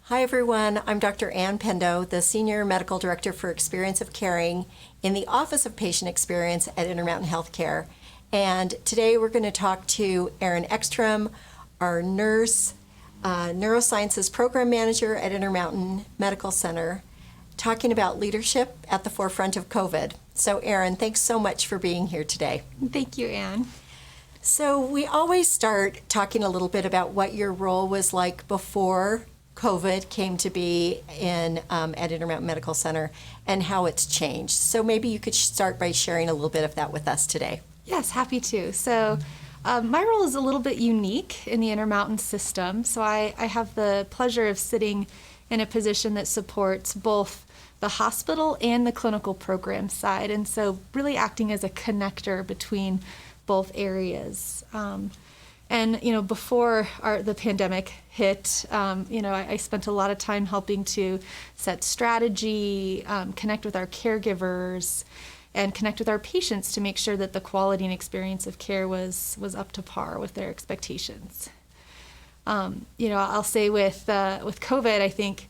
Hi everyone, I'm Dr. Ann Pendo, the Senior Medical Director for Experience of Caring in the Office of Patient Experience at Intermountain Healthcare. And today we're going to talk to Erin Ekstrom, our nurse, neurosciences program manager at Intermountain Medical Center, talking about leadership at the forefront of COVID. So Erin, thanks so much for being here today. Thank you, Ann. So we always start talking a little bit about what your role was like before COVID came to be at Intermountain Medical Center and how it's changed. So maybe you could start by sharing a little bit of that with us today. Yes, happy to. So my role is a little bit unique in the Intermountain system. So I have the pleasure of sitting in a position that supports both the hospital and the clinical program side. And so really acting as a connector between both areas. And, before the pandemic hit, I spent a lot of time helping to set strategy, connect with our caregivers, and connect with our patients to make sure that the quality and experience of care was up to par with their expectations. I'll say with COVID, I think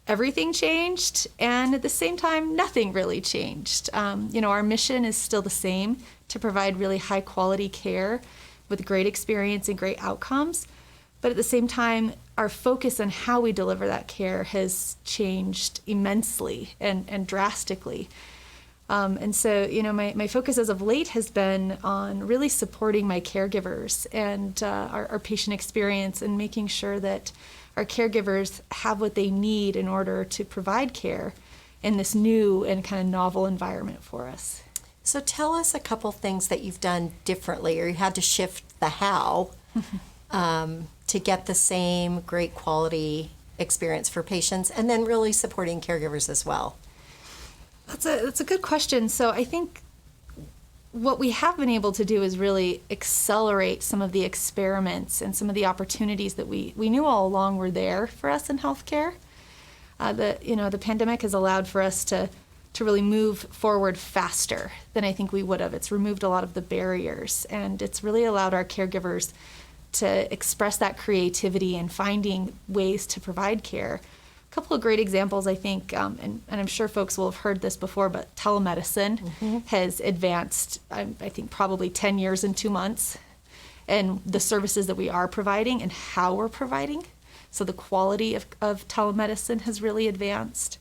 everything changed, and at the same time, nothing really changed. Our mission is still the same, to provide really high quality care with great experience and great outcomes. But at the same time, our focus on how we deliver that care has changed immensely and drastically. And so, my focus as of late has been on really supporting my caregivers and our patient experience and making sure that our caregivers have what they need in order to provide care in this new and kind of novel environment for us. So tell us a couple things that you've done differently, or you had to shift the how to get the same great quality experience for patients, and then really supporting caregivers as well. That's a good question. So I think what we have been able to do is really accelerate some of the experiments and some of the opportunities that we knew all along were there for us in healthcare. The pandemic has allowed for us to really move forward faster than I think we would have. It's removed a lot of the barriers, and it's really allowed our caregivers to express that creativity and finding ways to provide care. A couple of great examples, I think, and I'm sure folks will have heard this before, but telemedicine has advanced, I think, probably 10 years and 2 months, and the services that we are providing and how we're providing. So the quality of telemedicine has really advanced.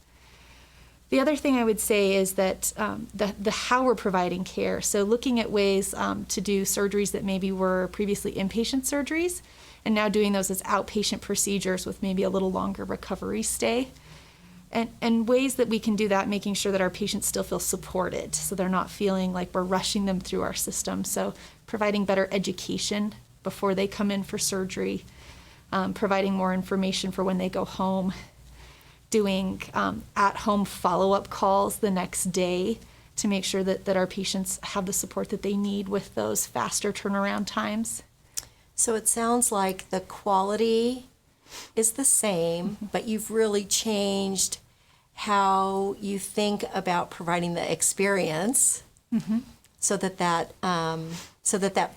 The other thing I would say is that the how we're providing care, so looking at ways to do surgeries that maybe were previously inpatient surgeries, and now doing those as outpatient procedures with maybe a little longer recovery stay, and ways that we can do that, making sure that our patients still feel supported, so they're not feeling like we're rushing them through our system. So providing better education before they come in for surgery, providing more information for when they go home, doing at-home follow-up calls the next day to make sure that our patients have the support that they need with those faster turnaround times. So it sounds like the quality is the same, but you've really changed how you think about providing the experience so that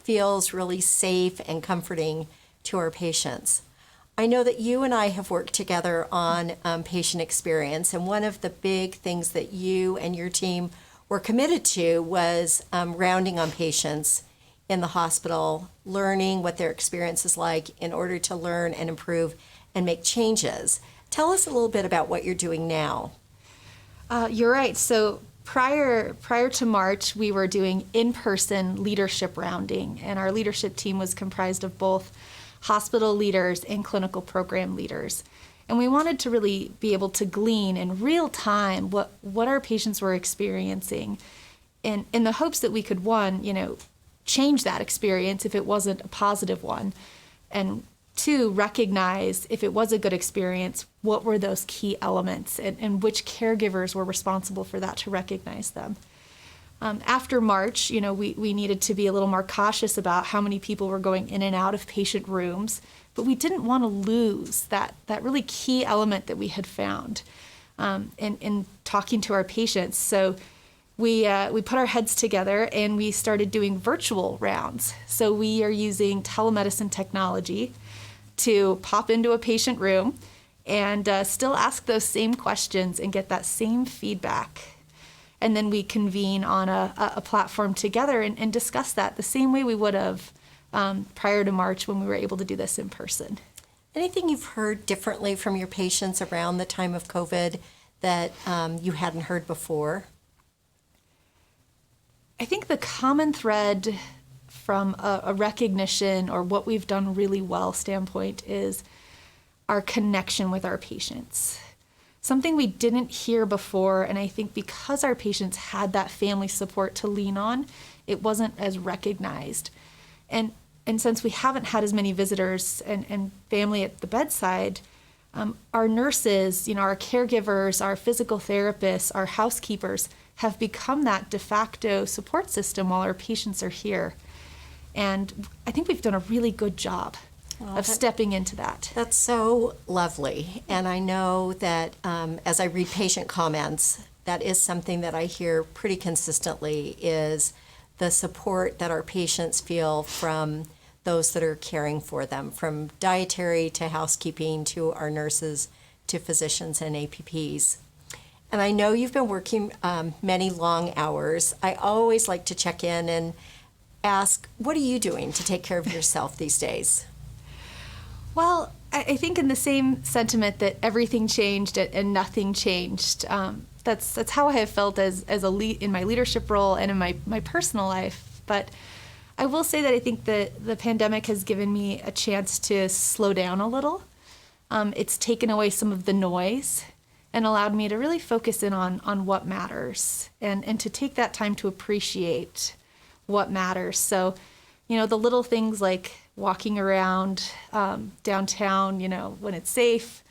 feels really safe and comforting to our patients. I know that you and I have worked together on patient experience, and one of the big things that you and your team were committed to was rounding on patients in the hospital, learning what their experience is like in order to learn and improve and make changes. Tell us a little bit about what you're doing now. You're right. So prior to March, we were doing in-person leadership rounding, and our leadership team was comprised of both hospital leaders and clinical program leaders. And we wanted to really be able to glean in real time what our patients were experiencing, and in the hopes that we could, change that experience if it wasn't a positive one, and two, recognize if it was a good experience, what were those key elements and which caregivers were responsible for that to recognize them. After March, we needed to be a little more cautious about how many people were going in and out of patient rooms, but we didn't want to lose that really key element that we had found in talking to our patients. So we put our heads together and we started doing virtual rounds. So we are using telemedicine technology to pop into a patient room and still ask those same questions and get that same feedback. And then we convene on a platform together and discuss that the same way we would have prior to March when we were able to do this in person. Anything you've heard differently from your patients around the time of COVID that you hadn't heard before? I think the common thread from a recognition or what we've done really well standpoint is our connection with our patients. Something we didn't hear before, and I think because our patients had that family support to lean on, it wasn't as recognized. And since we haven't had as many visitors and family at the bedside, our nurses, our caregivers, our physical therapists, our housekeepers have become that de facto support system while our patients are here. And I think we've done a really good job of stepping into that. That's so lovely. And I know that as I read patient comments, that is something that I hear pretty consistently is the support that our patients feel from those that are caring for them, from dietary to housekeeping to our nurses to physicians and APPs. And I know you've been working many long hours. I always like to check in and ask, what are you doing to take care of yourself these days? Well, I think in the same sentiment that everything changed and nothing changed. That's how I have felt as in my leadership role and in my personal life. But I will say that I think the pandemic has given me a chance to slow down a little. It's taken away some of the noise and allowed me to really focus in on what matters and to take that time to appreciate what matters. So, the little things like walking around downtown, when it's safe,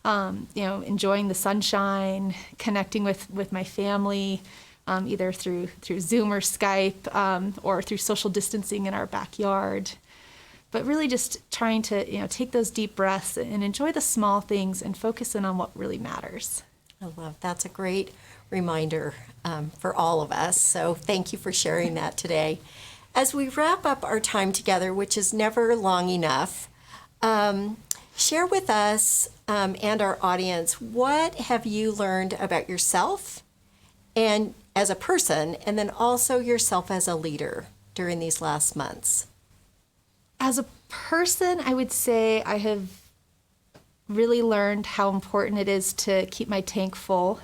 enjoying the sunshine, connecting with my family, either through Zoom or Skype, or through social distancing in our backyard. But really just trying to, take those deep breaths and enjoy the small things and focus in on what really matters. I love that's a great reminder for all of us. So thank you for sharing that today. As we wrap up our time together, which is never long enough, share with us and our audience, what have you learned about yourself and as a person, and then also yourself as a leader during these last months? As a person, I would say I have really learned how important it is to keep my tank full,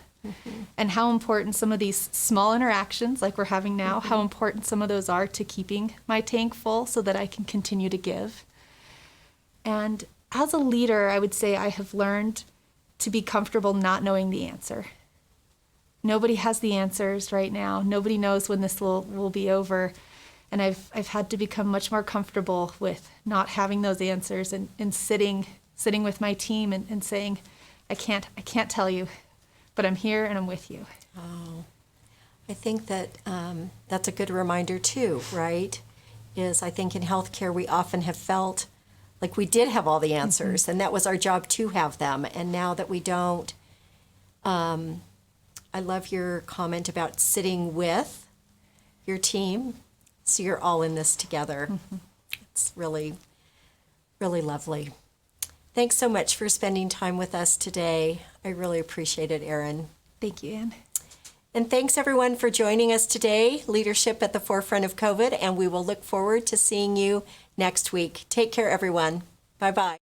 and how important some of these small interactions like we're having now, how important some of those are to keeping my tank full so that I can continue to give. And as a leader, I would say I have learned to be comfortable not knowing the answer. Nobody has the answers right now. Nobody knows when this will be over. And I've had to become much more comfortable with not having those answers and sitting with my team and saying, I can't tell you, but I'm here and I'm with you. Oh, I think that that's a good reminder too, right? I think in healthcare we often have felt like we did have all the answers, and that was our job to have them. And now that we don't, I love your comment about sitting with your team, so you're all in this together. It's really, really lovely. Thanks so much for spending time with us today. I really appreciate it, Erin. Thank you, Anne. And thanks everyone for joining us today, Leadership at the Forefront of COVID, and we will look forward to seeing you next week. Take care, everyone. Bye-bye.